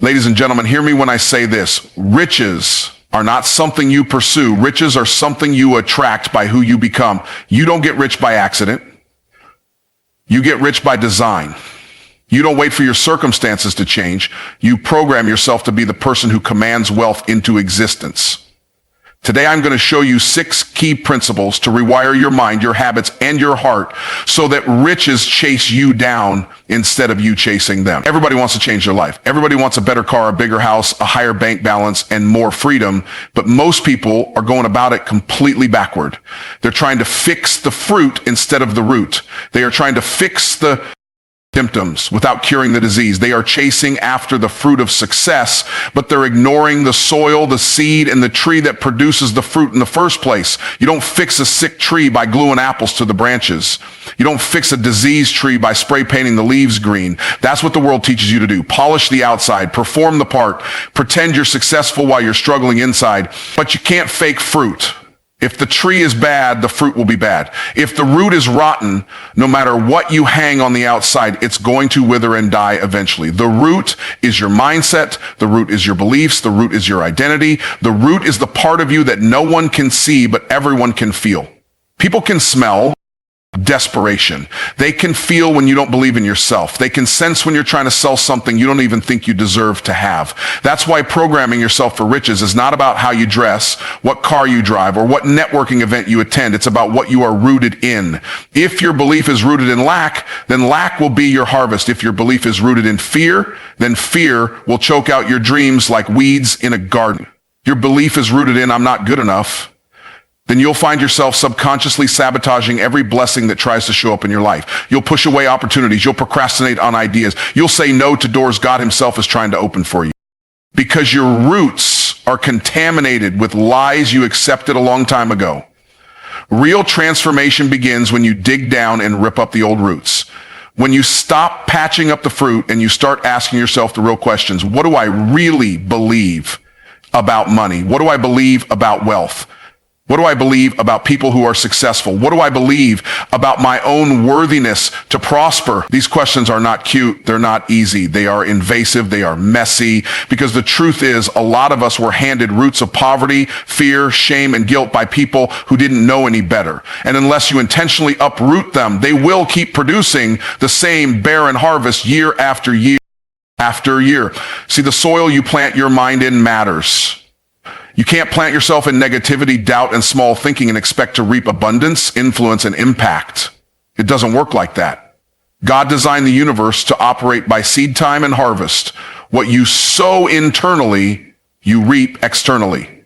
Ladies and gentlemen, hear me when I say this. Riches are not something you pursue. Riches are something you attract by who you become. You don't get rich by accident. You get rich by design. You don't wait for your circumstances to change. You program yourself to be the person who commands wealth into existence. Today, I'm going to show you 6 key principles to rewire your mind, your habits, and your heart so that riches chase you down instead of you chasing them. Everybody wants to change their life. Everybody wants a better car, a bigger house, a higher bank balance, and more freedom. But most people are going about it completely backward. They're trying to fix the fruit instead of the root. They are trying to fix the symptoms without curing the disease. They are chasing after the fruit of success, but they're ignoring the soil, the seed, and the tree that produces the fruit in the first place. You don't fix a sick tree by gluing apples to the branches. You don't fix a diseased tree by spray painting the leaves green. That's what the world teaches you to do. Polish the outside, perform the part, pretend you're successful while you're struggling inside, but you can't fake fruit. If the tree is bad, the fruit will be bad. If the root is rotten, no matter what you hang on the outside, it's going to wither and die eventually. The root is your mindset. The root is your beliefs. The root is your identity. The root is the part of you that no one can see, but everyone can feel. People can smell desperation. They can feel when you don't believe in yourself. They can sense when you're trying to sell something you don't even think you deserve to have. That's why programming yourself for riches is not about how you dress, what car you drive, or what networking event you attend. It's about what you are rooted in. If your belief is rooted in lack, then lack will be your harvest. If your belief is rooted in fear, then fear will choke out your dreams like weeds in a garden. Your belief is rooted in I'm not good enough, then you'll find yourself subconsciously sabotaging every blessing that tries to show up in your life. You'll push away opportunities. You'll procrastinate on ideas. You'll say no to doors God himself is trying to open for you. Because your roots are contaminated with lies you accepted a long time ago. Real transformation begins when you dig down and rip up the old roots. When you stop patching up the fruit and you start asking yourself the real questions. What do I really believe about money? What do I believe about wealth? What do I believe about people who are successful? What do I believe about my own worthiness to prosper? These questions are not cute. They're not easy. They are invasive. They are messy. Because the truth is, a lot of us were handed roots of poverty, fear, shame, and guilt by people who didn't know any better. And unless you intentionally uproot them, they will keep producing the same barren harvest year after year after year. See, the soil you plant your mind in matters. You can't plant yourself in negativity, doubt, and small thinking and expect to reap abundance, influence, and impact. It doesn't work like that. God designed the universe to operate by seed time and harvest. What you sow internally, you reap externally.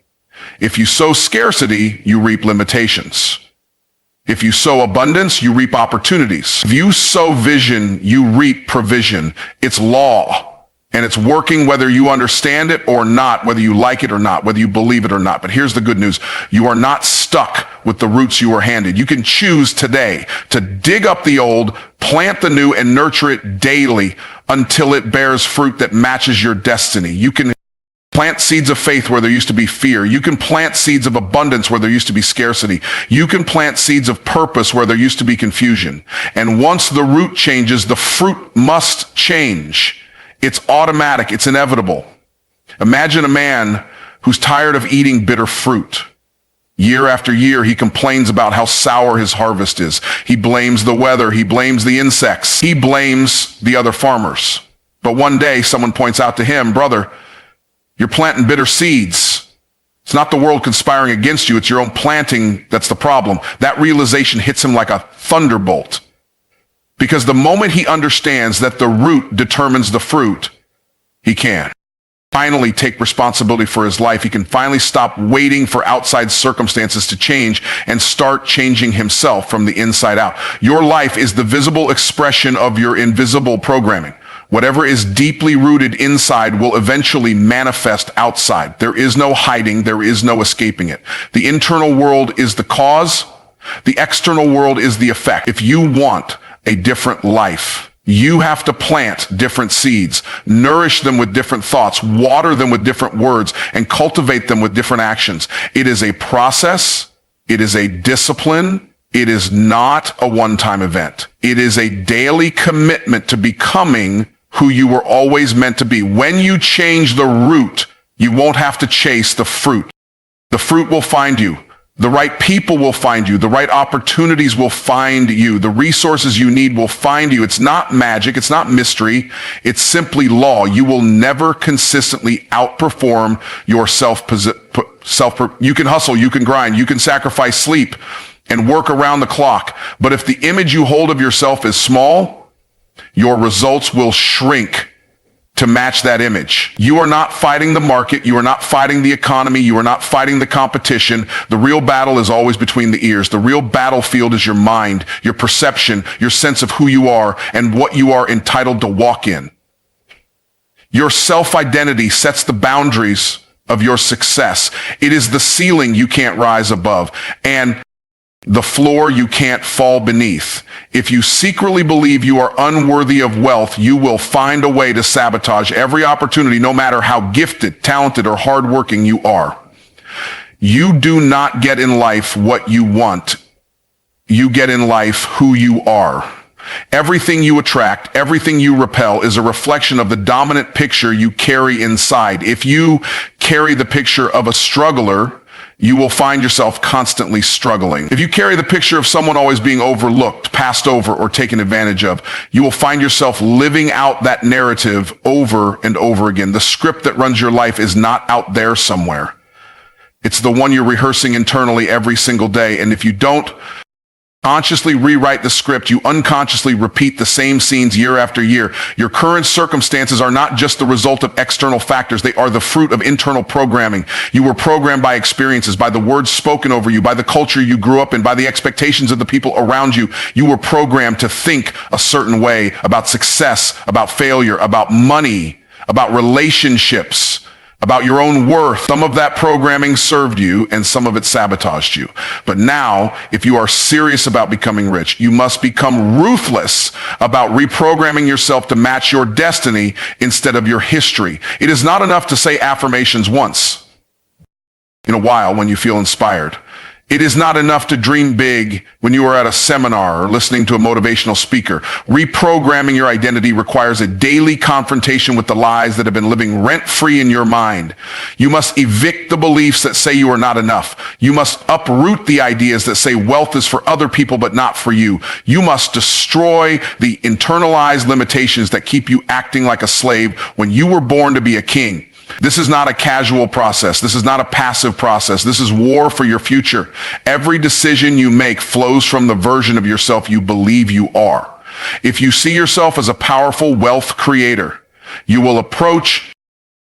If you sow scarcity, you reap limitations. If you sow abundance, you reap opportunities. If you sow vision, you reap provision. It's law. And it's working whether you understand it or not, whether you like it or not, whether you believe it or not. But here's the good news. You are not stuck with the roots you were handed. You can choose today to dig up the old, plant the new, and nurture it daily until it bears fruit that matches your destiny. You can plant seeds of faith where there used to be fear. You can plant seeds of abundance where there used to be scarcity. You can plant seeds of purpose where there used to be confusion. And once the root changes, the fruit must change. It's automatic. It's inevitable. Imagine a man who's tired of eating bitter fruit. Year after year, he complains about how sour his harvest is. He blames the weather. He blames the insects. He blames the other farmers. But one day, someone points out to him, brother, you're planting bitter seeds. It's not the world conspiring against you. It's your own planting that's the problem. That realization hits him like a thunderbolt. Because the moment he understands that the root determines the fruit, he can finally take responsibility for his life. He can finally stop waiting for outside circumstances to change and start changing himself from the inside out. Your life is the visible expression of your invisible programming. Whatever is deeply rooted inside will eventually manifest outside. There is no hiding. There is no escaping it. The internal world is the cause. The external world is the effect. If you want a different life, you have to plant different seeds, nourish them with different thoughts, water them with different words, and cultivate them with different actions. It is a process. It is a discipline. It is not a one-time event. It is a daily commitment to becoming who you were always meant to be. When you change the root, you won't have to chase the fruit. The fruit will find you. The right people will find you. The right opportunities will find you. The resources you need will find you. It's not magic. It's not mystery. It's simply law. You will never consistently outperform yourself. You can hustle, you can grind, you can sacrifice sleep and work around the clock. But if the image you hold of yourself is small, your results will shrink to match that image. You are not fighting the market. You are not fighting the economy. You are not fighting the competition. The real battle is always between the ears. The real battlefield is your mind, your perception, your sense of who you are and what you are entitled to walk in. Your self-identity sets the boundaries of your success. It is the ceiling you can't rise above and the floor you can't fall beneath. If you secretly believe you are unworthy of wealth, you will find a way to sabotage every opportunity, no matter how gifted, talented, or hardworking you are. You do not get in life what you want. You get in life who you are. Everything you attract, everything you repel is a reflection of the dominant picture you carry inside. If you carry the picture of a struggler, you will find yourself constantly struggling. If you carry the picture of someone always being overlooked, passed over, or taken advantage of, you will find yourself living out that narrative over and over again. The script that runs your life is not out there somewhere. It's the one you're rehearsing internally every single day. And if you don't consciously rewrite the script, you unconsciously repeat the same scenes year after year. Your current circumstances are not just the result of external factors. They are the fruit of internal programming. You were programmed by experiences, by the words spoken over you, by the culture you grew up in, by the expectations of the people around you. You were programmed to think a certain way about success, about failure, about money, about relationships, about your own worth. Some of that programming served you and some of it sabotaged you. But now, if you are serious about becoming rich, you must become ruthless about reprogramming yourself to match your destiny instead of your history. It is not enough to say affirmations once in a while when you feel inspired. It is not enough to dream big when you are at a seminar or listening to a motivational speaker. Reprogramming your identity requires a daily confrontation with the lies that have been living rent-free in your mind. You must evict the beliefs that say you are not enough. You must uproot the ideas that say wealth is for other people but not for you. You must destroy the internalized limitations that keep you acting like a slave when you were born to be a king. This is not a casual process. This is not a passive process. This is war for your future. Every decision you make flows from the version of yourself you believe you are. If you see yourself as a powerful wealth creator, you will approach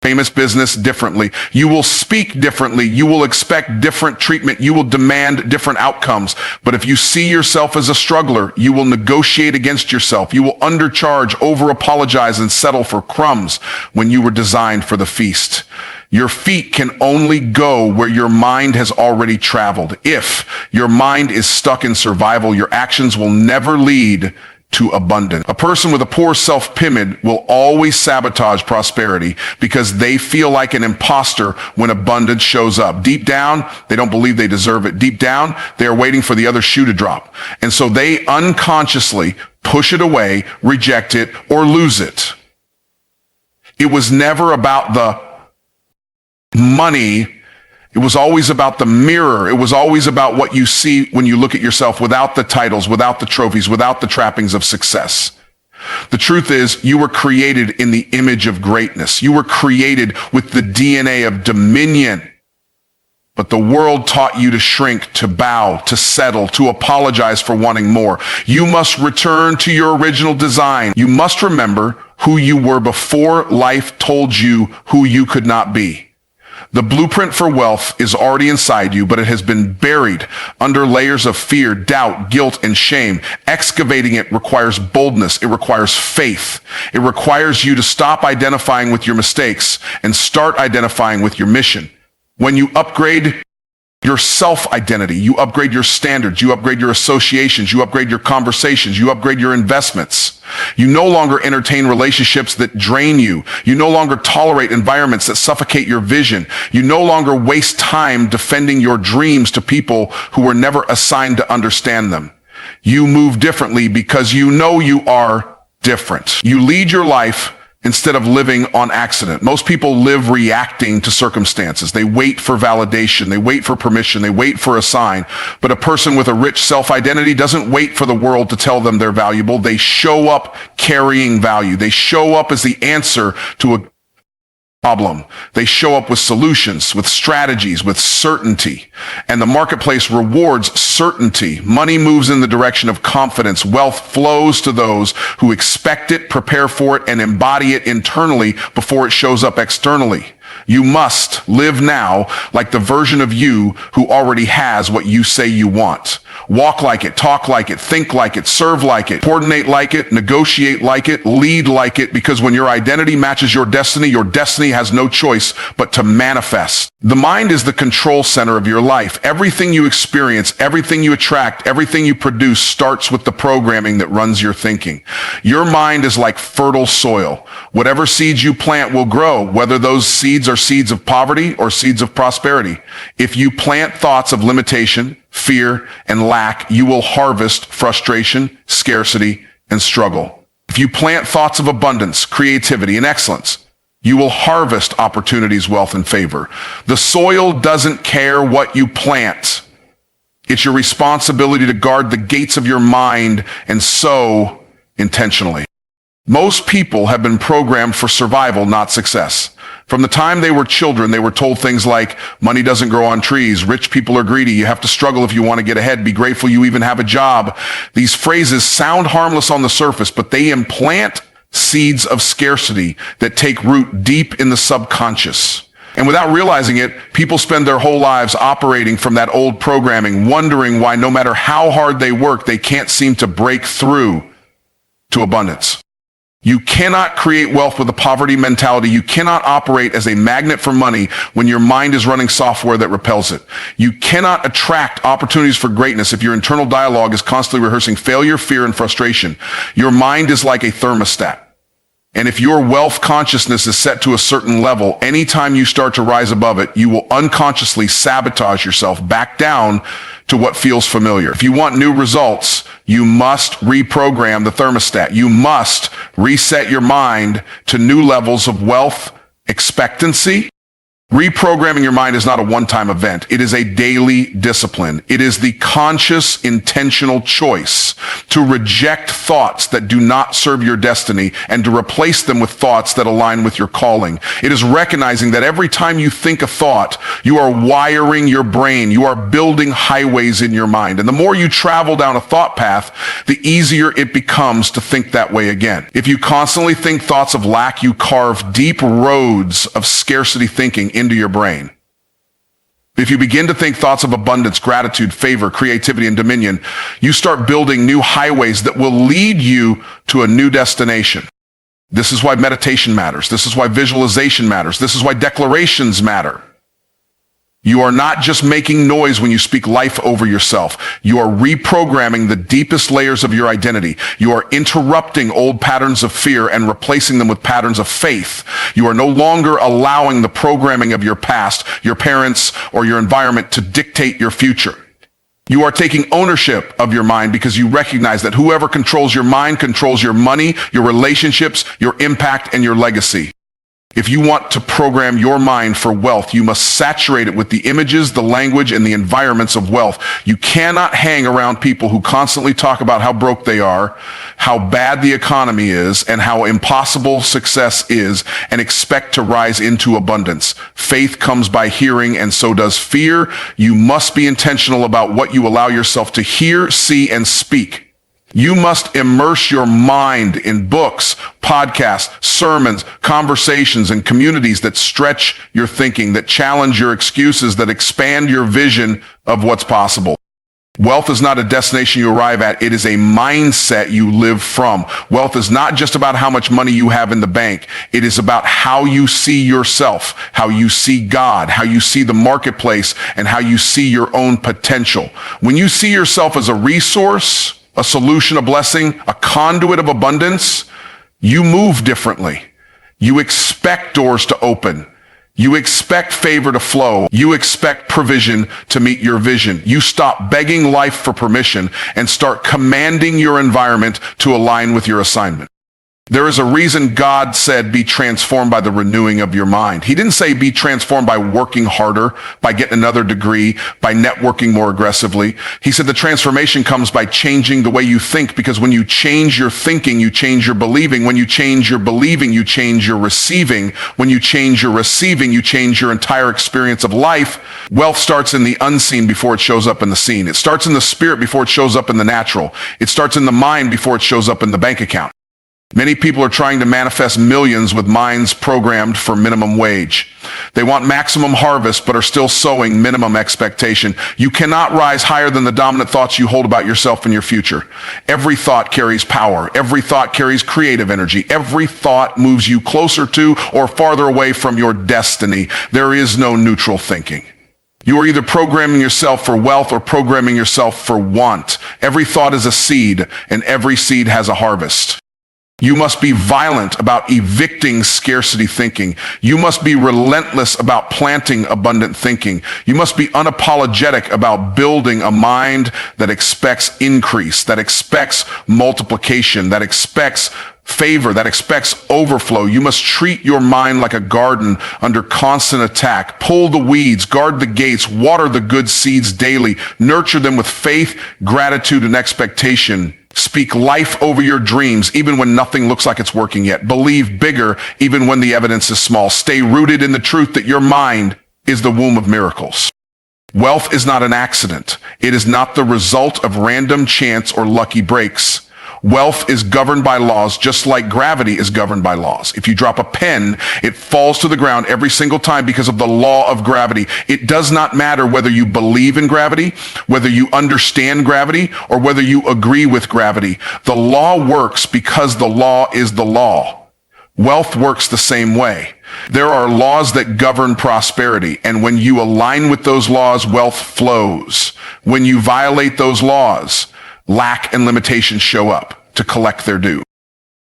famous business differently. You will speak differently. You will expect different treatment. You will demand different outcomes. But if you see yourself as a struggler, you will negotiate against yourself. You will undercharge, over-apologize, and settle for crumbs when you were designed for the feast. Your feet can only go where your mind has already traveled. If your mind is stuck in survival, your actions will never lead to abundance. A person with a poor self-image will always sabotage prosperity because they feel like an imposter when abundance shows up. Deep down, they don't believe they deserve it. Deep down, they are waiting for the other shoe to drop. And so they unconsciously push it away, reject it, or lose it. It was never about the money. It was always about the mirror. It was always about what you see when you look at yourself without the titles, without the trophies, without the trappings of success. The truth is, you were created in the image of greatness. You were created with the DNA of dominion. But the world taught you to shrink, to bow, to settle, to apologize for wanting more. You must return to your original design. You must remember who you were before life told you who you could not be. The blueprint for wealth is already inside you, but it has been buried under layers of fear, doubt, guilt, and shame. Excavating it requires boldness. It requires faith. It requires you to stop identifying with your mistakes and start identifying with your mission. When you upgrade your self-identity, you upgrade your standards, you upgrade your associations, you upgrade your conversations, you upgrade your investments. You no longer entertain relationships that drain you. You no longer tolerate environments that suffocate your vision. You no longer waste time defending your dreams to people who were never assigned to understand them. You move differently because you know you are different. You lead your life instead of living on accident. Most people live reacting to circumstances. They wait for validation. They wait for permission. They wait for a sign. But a person with a rich self-identity doesn't wait for the world to tell them they're valuable. They show up carrying value. They show up as the answer to a problem. They show up with solutions, with strategies, with certainty. And the marketplace rewards certainty. Money moves in the direction of confidence. Wealth flows to those who expect it, prepare for it, and embody it internally before it shows up externally. You must live now like the version of you who already has what you say you want. Walk like it, talk like it, think like it, serve like it, coordinate like it, negotiate like it, lead like it, because when your identity matches your destiny has no choice but to manifest. The mind is the control center of your life. Everything you experience, everything you attract, everything you produce starts with the programming that runs your thinking. Your mind is like fertile soil. Whatever seeds you plant will grow, whether those seeds are seeds of poverty or seeds of prosperity. If you plant thoughts of limitation, fear, and lack, you will harvest frustration, scarcity, and struggle. If you plant thoughts of abundance, creativity, and excellence, you will harvest opportunities, wealth, and favor. The soil doesn't care what you plant. It's your responsibility to guard the gates of your mind and sow intentionally. Most people have been programmed for survival, not success. From the time they were children, they were told things like, money doesn't grow on trees, rich people are greedy, you have to struggle if you want to get ahead, be grateful you even have a job. These phrases sound harmless on the surface, but they implant seeds of scarcity that take root deep in the subconscious. And without realizing it, people spend their whole lives operating from that old programming, wondering why no matter how hard they work, they can't seem to break through to abundance. You cannot create wealth with a poverty mentality. You cannot operate as a magnet for money when your mind is running software that repels it. You cannot attract opportunities for greatness if your internal dialogue is constantly rehearsing failure, fear, and frustration. Your mind is like a thermostat. And if your wealth consciousness is set to a certain level, anytime you start to rise above it, you will unconsciously sabotage yourself back down to what feels familiar. If you want new results, you must reprogram the thermostat. You must reset your mind to new levels of wealth expectancy. Reprogramming your mind is not a one-time event. It is a daily discipline. It is the conscious, intentional choice to reject thoughts that do not serve your destiny and to replace them with thoughts that align with your calling. It is recognizing that every time you think a thought, you are wiring your brain. You are building highways in your mind. And the more you travel down a thought path, the easier it becomes to think that way again. If you constantly think thoughts of lack, you carve deep roads of scarcity thinking into your brain. If you begin to think thoughts of abundance, gratitude, favor, creativity, and dominion, you start building new highways that will lead you to a new destination. This is why meditation matters. This is why visualization matters. This is why declarations matter. You are not just making noise when you speak life over yourself. You are reprogramming the deepest layers of your identity. You are interrupting old patterns of fear and replacing them with patterns of faith. You are no longer allowing the programming of your past, your parents, or your environment to dictate your future. You are taking ownership of your mind because you recognize that whoever controls your mind controls your money, your relationships, your impact, and your legacy. If you want to program your mind for wealth, you must saturate it with the images, the language, and the environments of wealth. You cannot hang around people who constantly talk about how broke they are, how bad the economy is, and how impossible success is, and expect to rise into abundance. Faith comes by hearing, and so does fear. You must be intentional about what you allow yourself to hear, see, and speak. You must immerse your mind in books, podcasts, sermons, conversations, and communities that stretch your thinking, that challenge your excuses, that expand your vision of what's possible. Wealth is not a destination you arrive at. It is a mindset you live from. Wealth is not just about how much money you have in the bank. It is about how you see yourself, how you see God, how you see the marketplace, and how you see your own potential. When you see yourself as a resource, a solution, a blessing, a conduit of abundance, you move differently. You expect doors to open. You expect favor to flow. You expect provision to meet your vision. You stop begging life for permission and start commanding your environment to align with your assignment. There is a reason God said, be transformed by the renewing of your mind. He didn't say be transformed by working harder, by getting another degree, by networking more aggressively. He said the transformation comes by changing the way you think, because when you change your thinking, you change your believing. When you change your believing, you change your receiving. When you change your receiving, you change your entire experience of life. Wealth starts in the unseen before it shows up in the seen. It starts in the spirit before it shows up in the natural. It starts in the mind before it shows up in the bank account. Many people are trying to manifest millions with minds programmed for minimum wage. They want maximum harvest, but are still sowing minimum expectation. You cannot rise higher than the dominant thoughts you hold about yourself and your future. Every thought carries power. Every thought carries creative energy. Every thought moves you closer to or farther away from your destiny. There is no neutral thinking. You are either programming yourself for wealth or programming yourself for want. Every thought is a seed, and every seed has a harvest. You must be violent about evicting scarcity thinking. You must be relentless about planting abundant thinking. You must be unapologetic about building a mind that expects increase, that expects multiplication, that expects favor, that expects overflow. You must treat your mind like a garden under constant attack. Pull the weeds, guard the gates, water the good seeds daily, nurture them with faith, gratitude, and expectation. Speak life over your dreams, even when nothing looks like it's working yet. Believe bigger, even when the evidence is small. Stay rooted in the truth that your mind is the womb of miracles. Wealth is not an accident. It is not the result of random chance or lucky breaks. Wealth is governed by laws, just like gravity is governed by laws. If you drop a pen, it falls to the ground every single time because of the law of gravity. It does not matter whether you believe in gravity, whether you understand gravity, or whether you agree with gravity. The law works because the law is the law. Wealth works the same way. There are laws that govern prosperity, and when you align with those laws, wealth flows. When you violate those laws, lack and limitations show up to collect their due.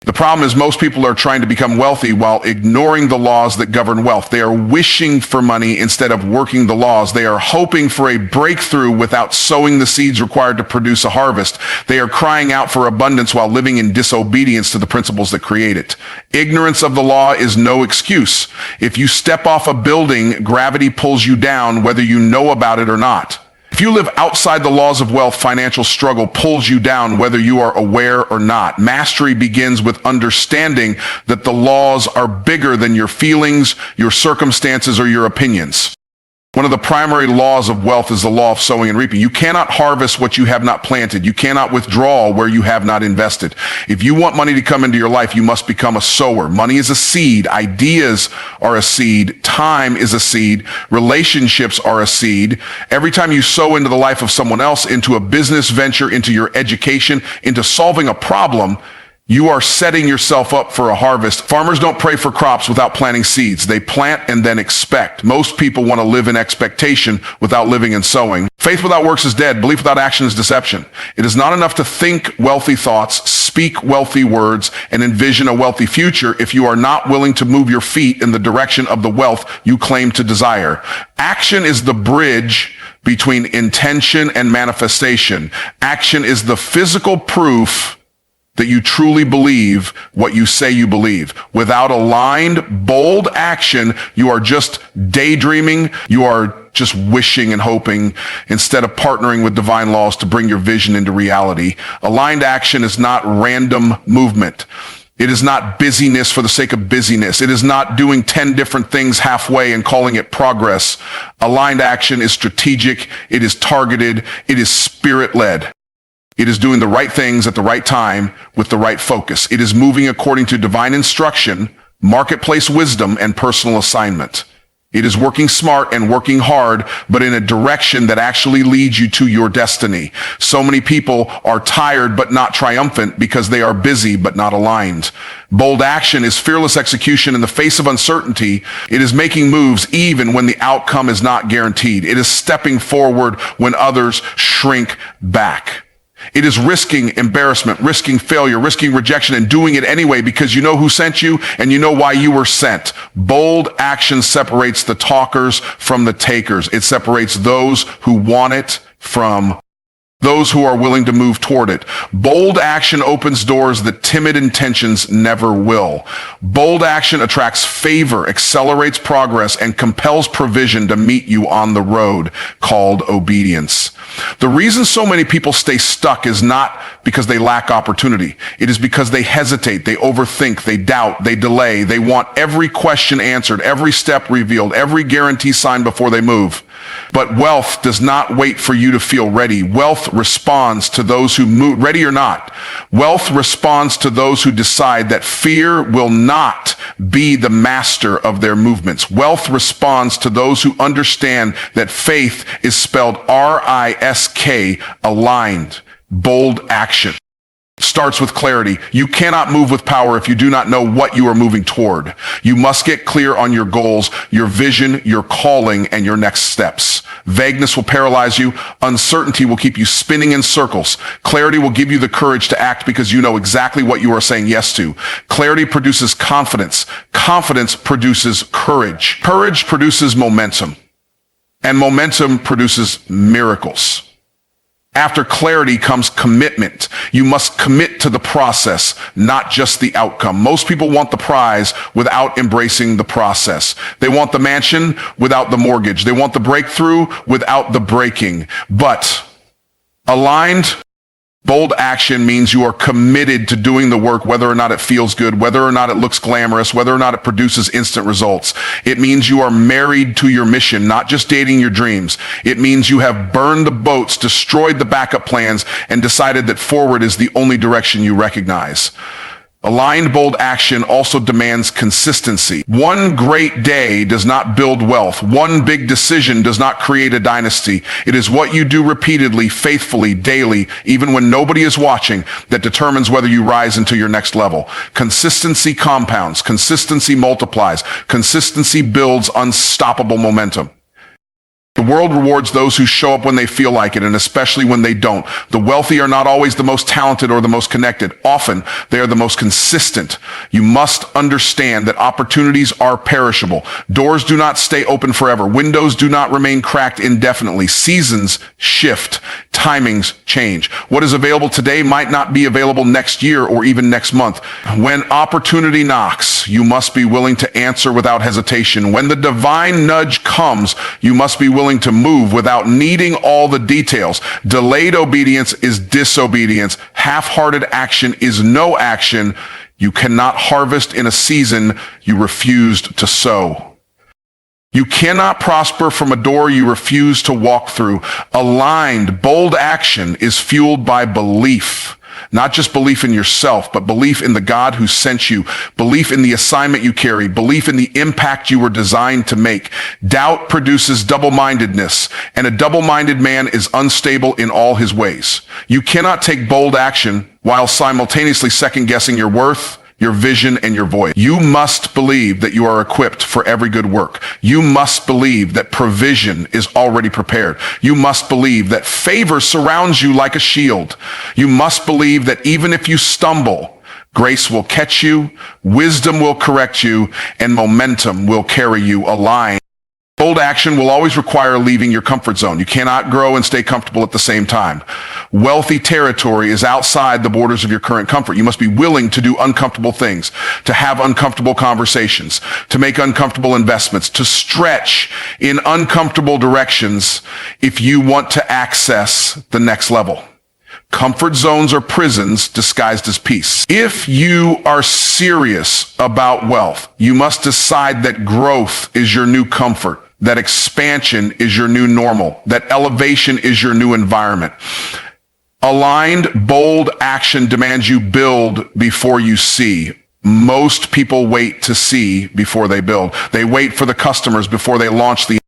The problem is most people are trying to become wealthy while ignoring the laws that govern wealth. They are wishing for money instead of working the laws. They are hoping for a breakthrough without sowing the seeds required to produce a harvest. They are crying out for abundance while living in disobedience to the principles that create it. Ignorance of the law is no excuse. If you step off a building, gravity pulls you down whether you know about it or not. If you live outside the laws of wealth, financial struggle pulls you down whether you are aware or not. Mastery begins with understanding that the laws are bigger than your feelings, your circumstances, or your opinions. One of the primary laws of wealth is the law of sowing and reaping. You cannot harvest what you have not planted. You cannot withdraw where you have not invested. If you want money to come into your life, you must become a sower. Money is a seed. Ideas are a seed. Time is a seed. Relationships are a seed. Every time you sow into the life of someone else, into a business venture, into your education, into solving a problem, you are setting yourself up for a harvest. Farmers don't pray for crops without planting seeds. They plant and then expect. Most people want to live in expectation without living in sowing. Faith without works is dead. Belief without action is deception. It is not enough to think wealthy thoughts, speak wealthy words, and envision a wealthy future if you are not willing to move your feet in the direction of the wealth you claim to desire. Action is the bridge between intention and manifestation. Action is the physical proof that you truly believe what you say you believe. Without aligned, bold action, you are just daydreaming. You are just wishing and hoping instead of partnering with divine laws to bring your vision into reality. Aligned action is not random movement. It is not busyness for the sake of busyness. It is not doing 10 different things halfway and calling it progress. Aligned action is strategic. It is targeted. It is spirit-led. It is doing the right things at the right time with the right focus. It is moving according to divine instruction, marketplace wisdom, and personal assignment. It is working smart and working hard, but in a direction that actually leads you to your destiny. So many people are tired but not triumphant because they are busy but not aligned. Bold action is fearless execution in the face of uncertainty. It is making moves even when the outcome is not guaranteed. It is stepping forward when others shrink back. It is risking embarrassment, risking failure, risking rejection, and doing it anyway because you know who sent you and you know why you were sent. Bold action separates the talkers from the takers. It separates those who want it from those who are willing to move toward it. Bold action opens doors that timid intentions never will. Bold action attracts favor, accelerates progress, and compels provision to meet you on the road called obedience. The reason so many people stay stuck is not because they lack opportunity. It is because they hesitate, they overthink, they doubt, they delay. They want every question answered, every step revealed, every guarantee signed before they move. But wealth does not wait for you to feel ready. Wealth responds to those who move, ready or not. Wealth responds to those who decide that fear will not be the master of their movements. Wealth responds to those who understand that faith is spelled R-I-S-K, aligned. Bold action starts with clarity. You cannot move with power if you do not know what you are moving toward. You must get clear on your goals, your vision, your calling, and your next steps. Vagueness will paralyze you. Uncertainty will keep you spinning in circles. Clarity will give you the courage to act because you know exactly what you are saying yes to. Clarity produces confidence. Confidence produces courage. Courage produces momentum. And momentum produces miracles. After clarity comes commitment. You must commit to the process, not just the outcome. Most people want the prize without embracing the process. They want the mansion without the mortgage. They want the breakthrough without the breaking. But aligned, bold action means you are committed to doing the work, whether or not it feels good, whether or not it looks glamorous, whether or not it produces instant results. It means you are married to your mission, not just dating your dreams. It means you have burned the boats, destroyed the backup plans, and decided that forward is the only direction you recognize. Aligned, bold action also demands consistency. One great day does not build wealth. One big decision does not create a dynasty. It is what you do repeatedly, faithfully, daily, even when nobody is watching, that determines whether you rise into your next level. Consistency compounds. Consistency multiplies. Consistency builds unstoppable momentum. The world rewards those who show up when they feel like it, and especially when they don't. The wealthy are not always the most talented or the most connected. Often, they are the most consistent. You must understand that opportunities are perishable. Doors do not stay open forever. Windows do not remain cracked indefinitely. Seasons shift. Timings change. What is available today might not be available next year or even next month. When opportunity knocks, you must be willing to answer without hesitation. When the divine nudge comes, you must be willing to move without needing all the details. Delayed obedience is disobedience. Half-hearted action is no action. You cannot harvest in a season you refused to sow. You cannot prosper from a door you refuse to walk through. Aligned, bold action is fueled by belief. Not just belief in yourself, but belief in the God who sent you, belief in the assignment you carry, belief in the impact you were designed to make. Doubt produces double-mindedness, and a double-minded man is unstable in all his ways. You cannot take bold action while simultaneously second-guessing your worth, your vision, and your voice. You must believe that you are equipped for every good work. You must believe that provision is already prepared. You must believe that favor surrounds you like a shield. You must believe that even if you stumble, grace will catch you, wisdom will correct you, and momentum will carry you aligned. Bold action will always require leaving your comfort zone. You cannot grow and stay comfortable at the same time. Wealthy territory is outside the borders of your current comfort. You must be willing to do uncomfortable things, to have uncomfortable conversations, to make uncomfortable investments, to stretch in uncomfortable directions if you want to access the next level. Comfort zones are prisons disguised as peace. If you are serious about wealth, you must decide that growth is your new comfort, that expansion is your new normal, that elevation is your new environment. Aligned, bold action demands you build before you see. Most people wait to see before they build. They wait for the customers before they launch the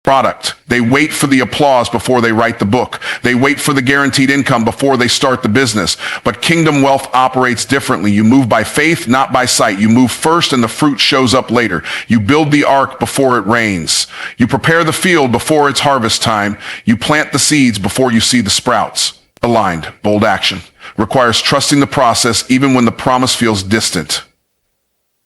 product. They wait for the applause before they write the book. They wait for the guaranteed income before they start the business. But kingdom wealth operates differently. You move by faith, not by sight. You move first and the fruit shows up later. You build the ark before it rains. You prepare the field before it's harvest time. You plant the seeds before you see the sprouts. Aligned, bold action requires trusting the process even when the promise feels distant.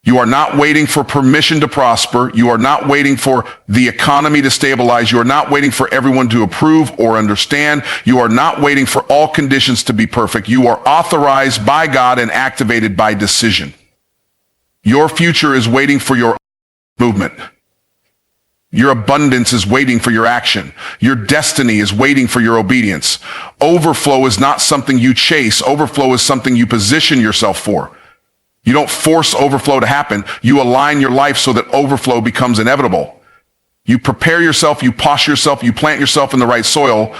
You are not waiting for permission to prosper. You are not waiting for the economy to stabilize. You are not waiting for everyone to approve or understand. You are not waiting for all conditions to be perfect. You are authorized by God and activated by decision. Your future is waiting for your movement. Your abundance is waiting for your action. Your destiny is waiting for your obedience. Overflow is not something you chase. Overflow is something you position yourself for. You don't force overflow to happen. You align your life so that overflow becomes inevitable. You prepare yourself, you posture yourself, you plant yourself in the right soil,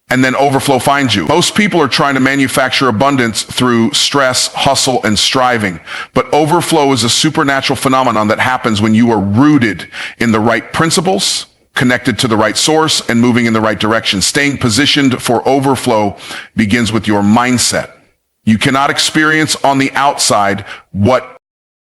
and then overflow finds you. Most people are trying to manufacture abundance through stress, hustle, and striving. But overflow is a supernatural phenomenon that happens when you are rooted in the right principles, connected to the right source, and moving in the right direction. Staying positioned for overflow begins with your mindset. You cannot experience on the outside what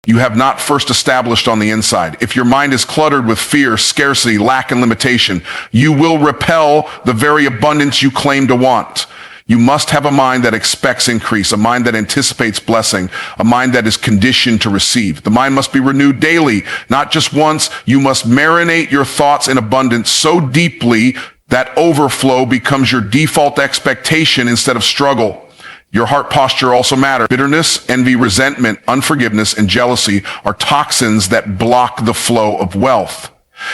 you have not first established on the inside. If your mind is cluttered with fear, scarcity, lack, and limitation, you will repel the very abundance you claim to want. You must have a mind that expects increase, a mind that anticipates blessing, a mind that is conditioned to receive. The mind must be renewed daily, not just once. You must marinate your thoughts in abundance so deeply that overflow becomes your default expectation instead of struggle. Your heart posture also matters. Bitterness, envy, resentment, unforgiveness, and jealousy are toxins that block the flow of wealth.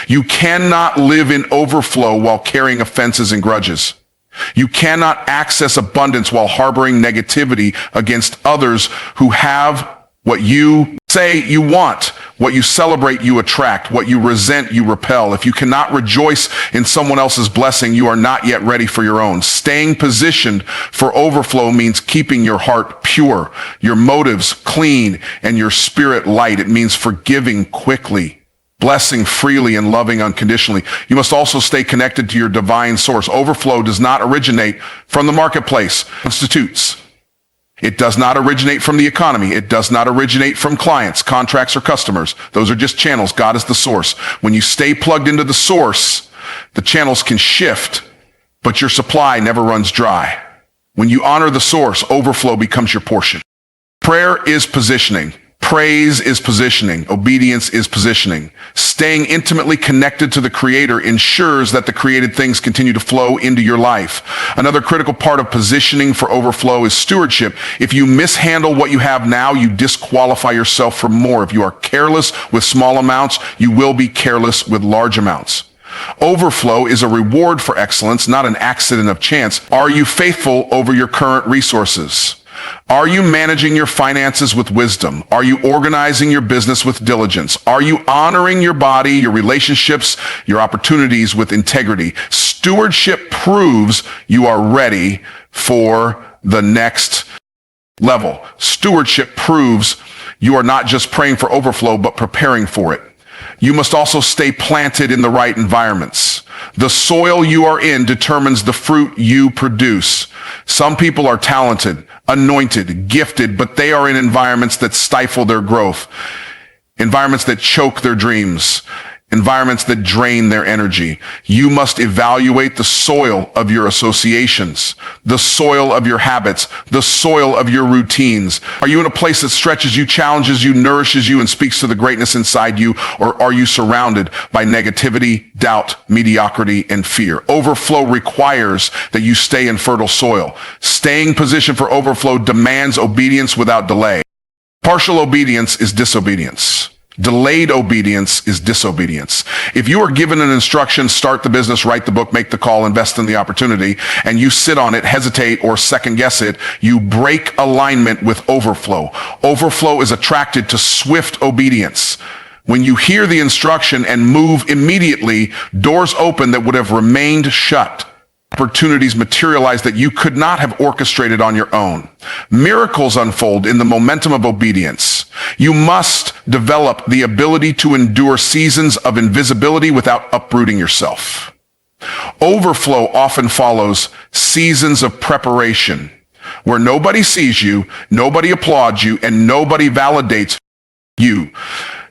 You cannot live in overflow while carrying offenses and grudges. You cannot access abundance while harboring negativity against others who have what you say you want. What you celebrate, you attract. What you resent, you repel. If you cannot rejoice in someone else's blessing, you are not yet ready for your own. Staying positioned for overflow means keeping your heart pure, your motives clean, and your spirit light. It means forgiving quickly, blessing freely, and loving unconditionally. You must also stay connected to your divine source. Overflow does not originate from the marketplace. Institutes. It does not originate from the economy. It does not originate from clients, contracts, or customers. Those are just channels. God is the source. When you stay plugged into the source, the channels can shift, but your supply never runs dry. When you honor the source, overflow becomes your portion. Prayer is positioning. Praise is positioning. Obedience is positioning. Staying intimately connected to the Creator ensures that the created things continue to flow into your life. Another critical part of positioning for overflow is stewardship. If you mishandle what you have now, you disqualify yourself from more. If you are careless with small amounts, you will be careless with large amounts. Overflow is a reward for excellence, not an accident of chance. Are you faithful over your current resources? Are you managing your finances with wisdom? Are you organizing your business with diligence? Are you honoring your body, your relationships, your opportunities with integrity? Stewardship proves you are ready for the next level. Stewardship proves you are not just praying for overflow, but preparing for it. You must also stay planted in the right environments. The soil you are in determines the fruit you produce. Some people are talented, anointed, gifted, but they are in environments that stifle their growth, environments that choke their dreams, environments that drain their energy. You must evaluate the soil of your associations, the soil of your habits, the soil of your routines. Are you in a place that stretches you, challenges you, nourishes you, and speaks to the greatness inside you? Or are you surrounded by negativity, doubt, mediocrity, and fear? Overflow requires that you stay in fertile soil. Staying positioned for overflow demands obedience without delay. Partial obedience is disobedience. Delayed obedience is disobedience. If you are given an instruction, start the business, write the book, make the call, invest in the opportunity, and you sit on it, hesitate, or second guess it, you break alignment with overflow. Overflow is attracted to swift obedience. When you hear the instruction and move immediately, doors open that would have remained shut. Opportunities materialize that you could not have orchestrated on your own. Miracles unfold in the momentum of obedience. You must develop the ability to endure seasons of invisibility without uprooting yourself. Overflow often follows seasons of preparation, where nobody sees you, nobody applauds you, and nobody validates you.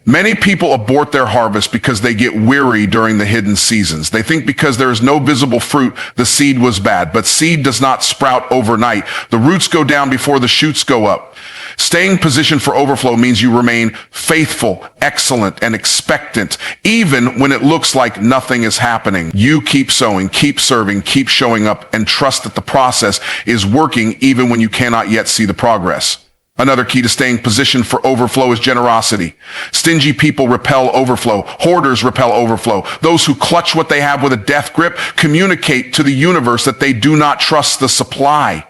Many people abort their harvest because they get weary during the hidden seasons. They think because there is no visible fruit, the seed was bad. But seed does not sprout overnight. The roots go down before the shoots go up. Staying positioned for overflow means you remain faithful, excellent, and expectant, even when it looks like nothing is happening. You keep sowing, keep serving, keep showing up, and trust that the process is working even when you cannot yet see the progress. Another key to staying positioned for overflow is generosity. Stingy people repel overflow. Hoarders repel overflow. Those who clutch what they have with a death grip communicate to the universe that they do not trust the supply.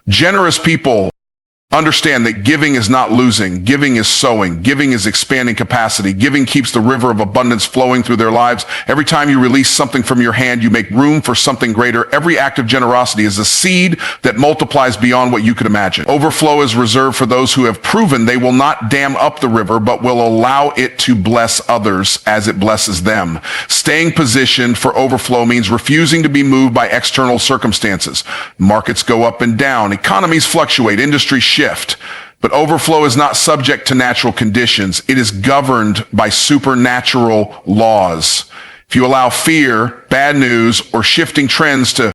Generous people understand that giving is not losing. Giving is sowing. Giving is expanding capacity. Giving keeps the river of abundance flowing through their lives. Every time you release something from your hand, you make room for something greater. Every act of generosity is a seed that multiplies beyond what you could imagine. Overflow is reserved for those who have proven they will not dam up the river, but will allow it to bless others as it blesses them. Staying positioned for overflow means refusing to be moved by external circumstances. Markets go up and down. Economies fluctuate. Industries shift. But overflow is not subject to natural conditions. It is governed by supernatural laws. If you allow fear, bad news, or shifting trends to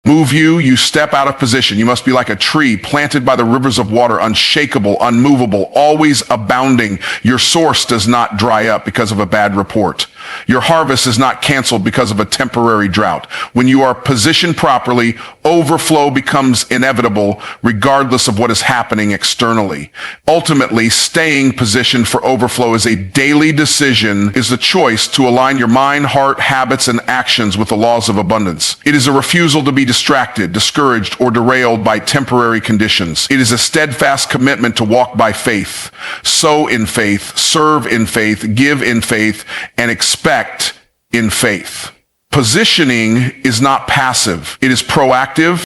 move you, you step out of position. You must be like a tree planted by the rivers of water, unshakable, unmovable, always abounding. Your source does not dry up because of a bad report. Your harvest is not canceled because of a temporary drought. When you are positioned properly, overflow becomes inevitable regardless of what is happening externally. Ultimately, staying positioned for overflow is a daily decision, is the choice to align your mind, heart, habits, and actions with the laws of abundance. It is a refusal to be distracted, discouraged, or derailed by temporary conditions. It is a steadfast commitment to walk by faith, sow in faith, serve in faith, give in faith, and expect in faith. Positioning is not passive. It is proactive.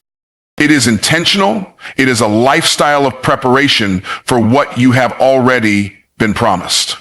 It is intentional. It is a lifestyle of preparation for what you have already been promised.